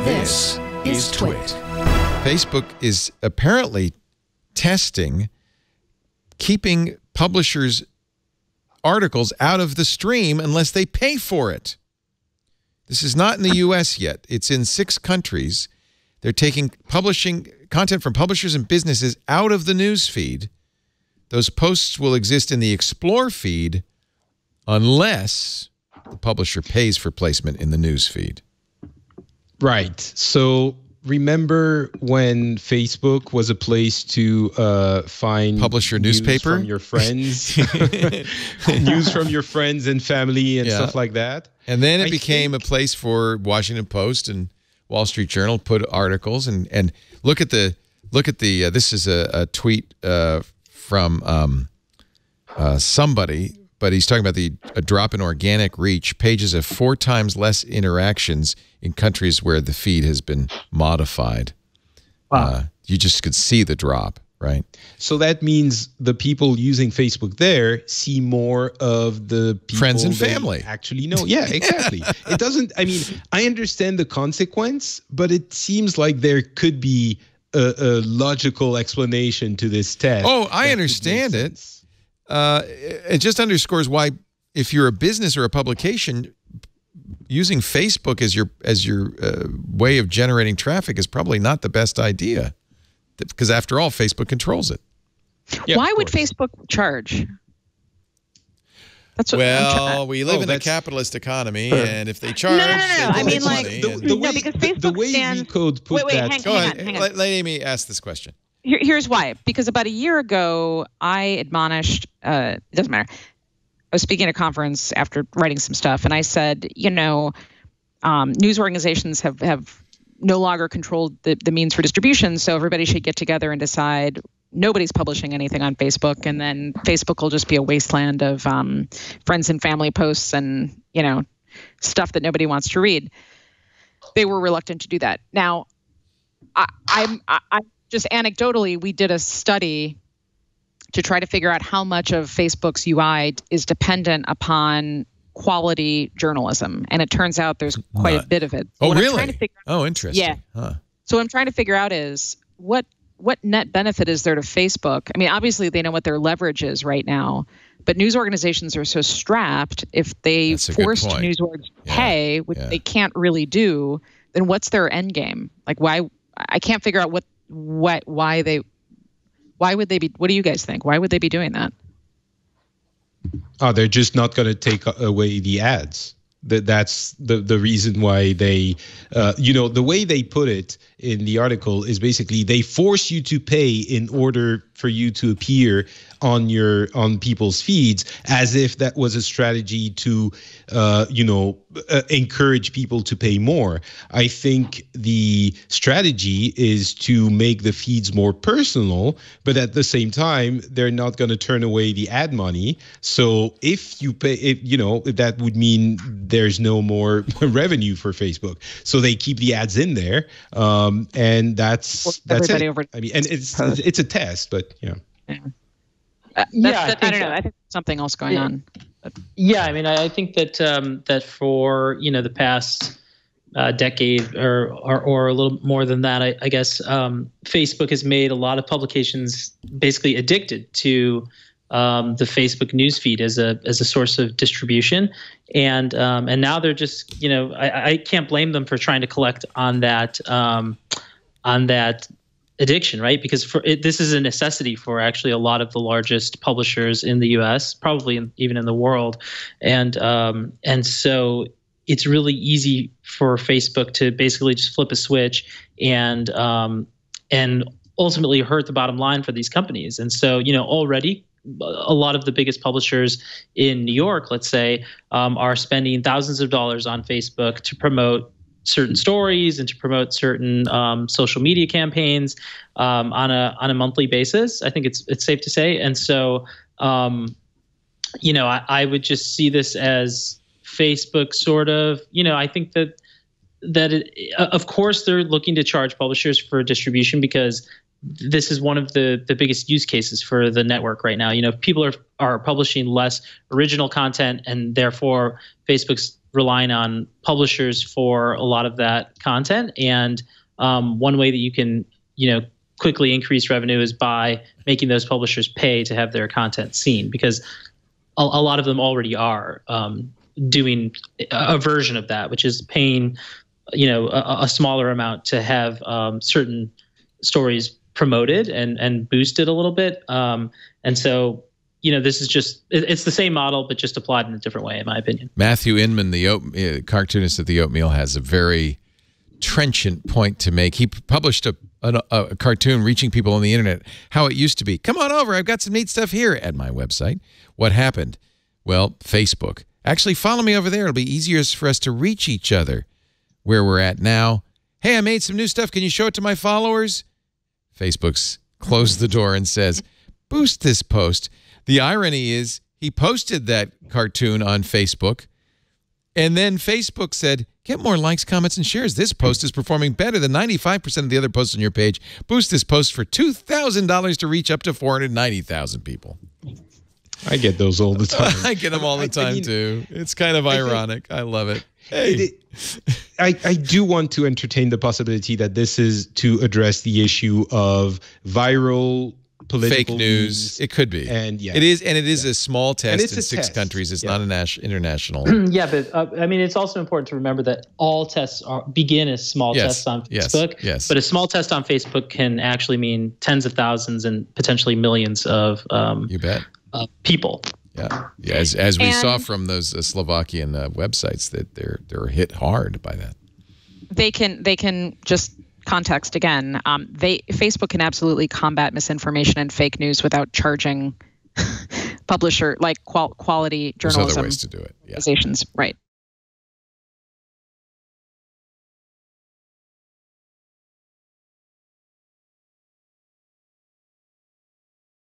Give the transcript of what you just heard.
This is TWiT. Facebook is apparently testing keeping publishers' articles out of the stream unless they pay for it. This is not in the U.S. yet. It's in 6 countries. They're taking publishing content from publishers and businesses out of the news feed. Those posts will exist in the Explore feed unless the publisher pays for placement in the news feed. Right. So remember when Facebook was a place to find publish your newspaper from your friends, news from your friends and family and stuff like that. And then it became a place for Washington Post and Wall Street Journal put articles and look at the this is a tweet from somebody. But he's talking about a drop in organic reach. Pages have 4 times less interactions in countries where the feed has been modified. Wow. You just could see the drop, right? So that means the people using Facebook there see more of the people friends and family actually know. Yeah, exactly. It doesn't, I mean, I understand the consequence, but it seems like there could be a logical explanation to this test. Oh, I understand it. It just underscores why, if you're a business or a publication, using Facebook as your way of generating traffic is probably not the best idea, because after all, Facebook controls it. Yeah, why would Facebook charge? That's what we live in a capitalist economy, and if they charge, no. I mean, like because Facebook the way Recode put that. Go ahead. Let Amy ask this question. Here's why. Because about a year ago, I admonished, it doesn't matter. I was speaking at a conference after writing some stuff, and I said, news organizations have no longer controlled the means for distribution, so everybody should get together and decide nobody's publishing anything on Facebook, and then Facebook will just be a wasteland of friends and family posts and, stuff that nobody wants to read. They were reluctant to do that. Now, I just anecdotally, we did a study to try to figure out how much of Facebook's UI is dependent upon quality journalism. And it turns out there's quite a bit of it. So really? Interesting. Yeah. Huh. So what I'm trying to figure out is what net benefit is there to Facebook? I mean, obviously they know what their leverage is right now, but news organizations are so strapped, if they forced news orgs to pay, which they can't really do, then what's their end game? Like, why? I can't figure out why would they be, what do you guys think? Why would they be doing that? Oh, they're just not going to take away the ads. That's the reason why they, the way they put it in the article is basically they force you to pay in order for you to appear on people's feeds, as if that was a strategy to, encourage people to pay more. I think the strategy is to make the feeds more personal, but at the same time, they're not going to turn away the ad money. So if you pay, that would mean there's no more revenue for Facebook. So they keep the ads in there, and that's it. I mean, and it's a test, but yeah. I don't know. I think something else going on. Yeah, I mean, I think that that for the past decade or a little more than that, I guess Facebook has made a lot of publications basically addicted to the Facebook newsfeed as a source of distribution, and now they're just I can't blame them for trying to collect on that addiction, right? Because this is a necessity for actually a lot of the largest publishers in the U.S., probably even in the world, and so it's really easy for Facebook to basically just flip a switch and ultimately hurt the bottom line for these companies. And so already a lot of the biggest publishers in New York, let's say, are spending thousands of dollars on Facebook to promote certain stories and to promote certain social media campaigns on a monthly basis. I think it's safe to say. And so, I would just see this as Facebook sort of, I think that of course they're looking to charge publishers for distribution, because this is one of the biggest use cases for the network right now. People are publishing less original content, and therefore Facebook's relying on publishers for a lot of that content. And one way that you can, quickly increase revenue is by making those publishers pay to have their content seen, because a lot of them already are doing a version of that, which is paying, a smaller amount to have certain stories promoted and boosted a little bit. And so, this is it's the same model, but just applied in a different way, in my opinion. Matthew Inman, the cartoonist at the Oatmeal, has a very trenchant point to make. He published a cartoon reaching people on the internet how it used to be. Come on over, I've got some neat stuff here at my website. What happened? Well, Facebook. Actually, follow me over there. It'll be easier for us to reach each other where we're at now. Hey, I made some new stuff. Can you show it to my followers? Facebook's closed the door and says, boost this post. The irony is he posted that cartoon on Facebook, and then Facebook said, get more likes, comments, and shares. This post is performing better than 95% of the other posts on your page. Boost this post for $2,000 to reach up to 490,000 people. I get those all the time. I get them all the time, too. It's kind of ironic. I love it. Hey. I do want to entertain the possibility that this is to address the issue of viral political fake news. It could be, and it is, and it is a small test in 6 countries. It's not an international. Yeah, but it's also important to remember that all tests begin as small tests on Facebook. Yes. But a small test on Facebook can actually mean tens of thousands and potentially millions of you bet people. Yeah. As we saw from those Slovakian websites, that they're hit hard by that. They can just context again. Facebook can absolutely combat misinformation and fake news without charging publisher quality journalism. There's other ways to do it. Yeah. Organizations, right?